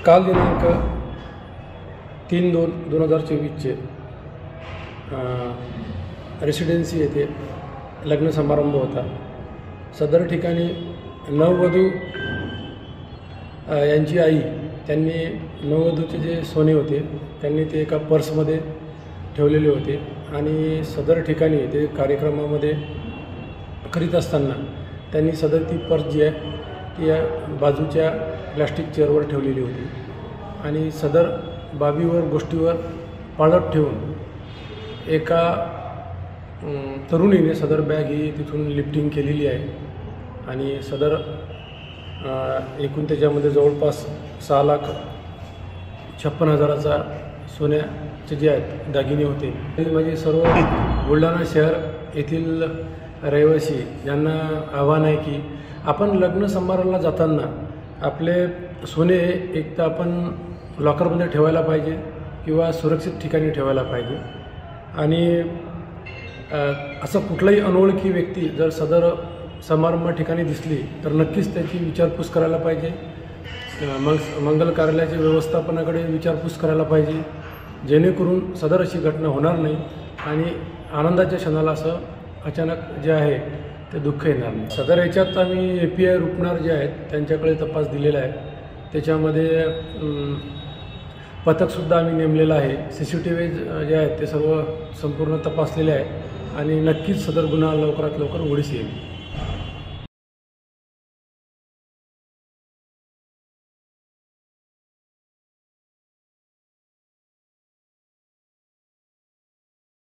काल दिनांक 3/2/2024 रेसिडेन्सी येथे लग्न समारंभ होता। सदर ठिकाणी नववधू यांची आई त्यांनी नववधूचे जे सोने होते त्यांनी ते एका पर्समध्ये ठेवलेले होते आणि सदर ठिकाणी ते कार्यक्रमामध्ये करीत असताना त्यांनी सदर ती पर्स जी आहे ती या बाजूच्या प्लास्टिक चेअरवर ठेवलेली होती आणि सदर बाबीवर गोष्टीवर पाळत ठेवून एका तरुणीने सदर बॅग ही तिथून लिफ्टिंग केलेली आहे आणि सदर एकूण त्याच्यामध्ये जवळपास 6,56,000चा सोन्याचे जे आहेत दागिने होते। म्हणजे सर्व बुलढाणा शहर येथील रहिवासी यांना आव्हान आहे की आपण लग्न समारंभाला जाताना आपले सोने एक तर आपण लॉकरमध्ये ठेवायला पाहिजे किंवा सुरक्षित ठिकाणी ठेवायला पाहिजे आणि असं कुठलाही अनोळखी व्यक्ती जर सदर समारंभ ठिकाणी दिसली तर नक्कीच त्याची विचारपूस करायला पाहिजे। मंगल कार्यालयाच्या व्यवस्थापनाकडे विचारपूस करायला पाहिजे जेणेकरून सदर अशी घटना होणार नाही आणि आनंदाच्या क्षणाला असं अचानक जे आहे ते दुःख येणार नाही। सदर याच्यात आम्ही API रुपणार जे आहेत त्यांच्याकडे तपास दिलेला आहे। त्याच्यामध्ये पथकसुद्धा आम्ही नेमलेलं आहे। CCTV जे आहेत ते सर्व संपूर्ण तपासलेले आहे आणि नक्कीच सदर गुन्हा लवकरात लवकर उघडीस येईल।